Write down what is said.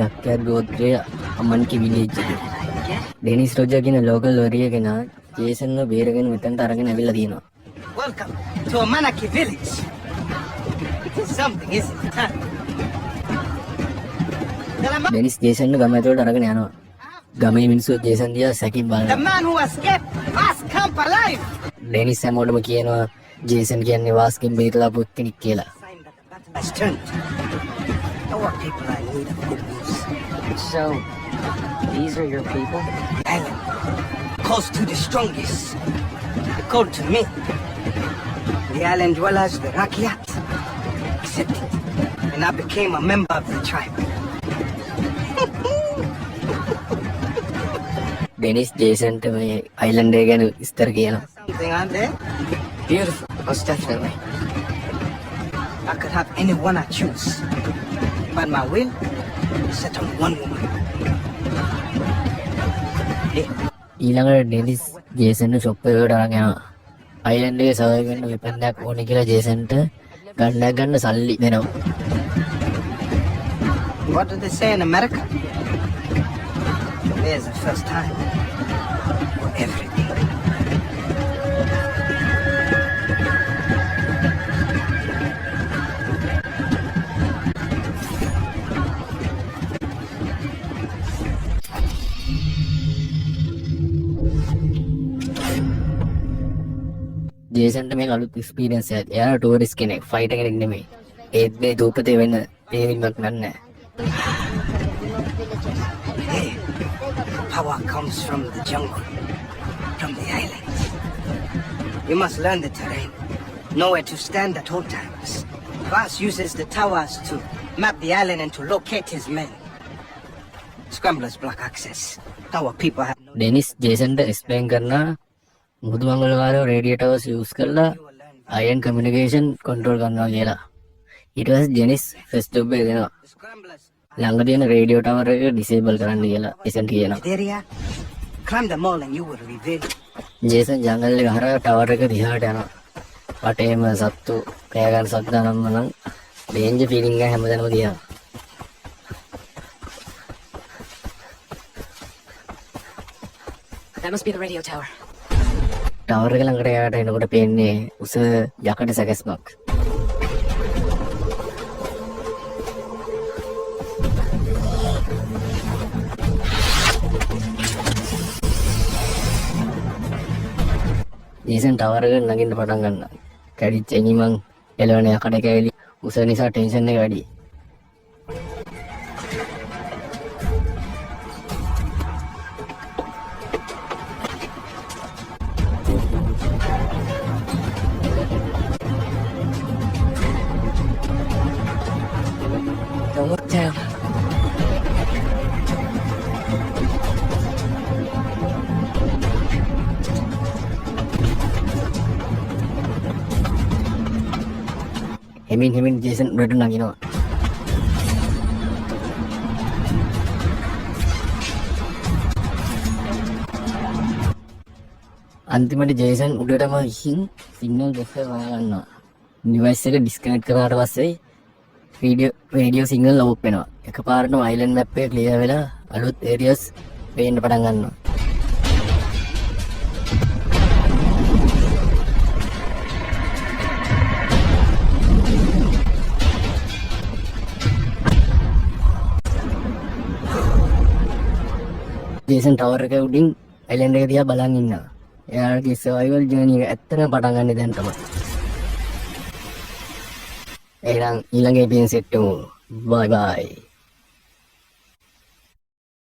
ඩක්කර් ගෝත්‍රය අමන්කි village එකේ. Denis Roger කියන local ලොරිය කෙනා ජේසන්ව බේරගෙන මෙතනට අරගෙන ඇවිල්ලා තියෙනවා. Welcome to Amanaki village. Something isn't it? Denis ජේසන්ව ගම ඇතුළට අරගෙන යනවා. ගමේ මිනිස්සු ජේසන් දිහා සැකින් The බලනවා. man who escaped must come alive. Denis හැමෝටම කියනවා ජේසන් කියන්නේ වාස්කින් බේරලා පුත් කෙනෙක් කියලා. Sign that the battle has turned. Our people are in need of good news. So, these are your people? Island calls to the strongest. They called to me. The island dwellers, the Rakyat, accepted. And I became a member of the tribe. Denis ජේසන්ට මේ island එක ගැන විස්තර කියනවා. Something, aren't they? Beautiful, most definitely. I could have anyone I choose. But my will is set on one woman. Yeah. ඊළඟට Denis ජේසන්ව shop එකකට අරන් යනවා. අයිලන්ඩ් එකේ සර්වයිව් වෙන්න වෙපන් එකක් ඕනේ කියලා ජේසන්ට ගන්න සල්ලි දෙනවා. What do they say in America? There's a first time for everything. ජේසන්ට මේක අලුත් එක්ස්පීරියන්ස් එකක්. එයා ටූරිස්ට් කෙනෙක්, ෆයිටර් කෙනෙක් නෙමෙයි. ඒත් මේ දූපතේ වෙන තේරීමක් නැහැ. Hey, power comes from the jungle, from the islands. You must learn the terrain, know where to stand at all times. Vaas uses the towers to map the island and to locate his men. Scramblers block access. Our people have no... Denis ජේසන්ට explain කරනවා මුදු මංගලකාරයෝ රේඩියේටර්ස් use කරලා අයන් communication control කරනවා කියලා. ඊට පස්සේ Janice first job එක දෙනවා. The scramblers... ළඟ තියෙන රේඩියෝ ටවර් එක ඩිසේබල් කරන්න කියලා එසන්ට් කියනවා. area, climb the mall and you will reveal. ජේසන් ජංගල් එක හරහා ටවර් එක දිහාට යනවා. වටේම සත්තු කෑ ගන්න සද්ද නම් ඩේන්ජර් ෆීලිං එක හැමදැනම තියෙනවා. That must be the radio tower. Tower එක ළඟට යාට එනකොට පේන්නේ උස යකඩ සැකස්මක්. ජේසන් ටවර් එකට නගින්න පටන් ගන්නවා. කැඩිච්ච එනිමන් එළවෙන යකඩ කැවිලි උස නිසා ටෙන්ෂන් එක වැඩි. Don't look down. හෙමින් ජේසන් උඩට නගිනවා. අන්තිමට ජේසන් උඩටම ගිහින් සිග්නල් බොක්ස් එක ගන්නවා. ඩිවයිස් එක ඩිස්කනෙක්ට් කරාට පස්සේ රේඩියෝ සිග්නල් ඕෆ් වෙනවා. එකපාරටම අයිලන්ඩ් මැප් එක ක්ලියර් වෙලා අලුත් ඒරියාස් පේන්න පටන් ගන්නවා. ජේසන් ටවර් එක උඩින් අයිලන්ඩ් එක දිහා බලන් ඉන්නවා. එයාගේ සර්වයිවල් ජර්නි එක ඇත්තටම පටන් ගන්න දැන් තමයි. එහෙනම් ඊළඟ එපිසෝඩ් එකට බයි බයි.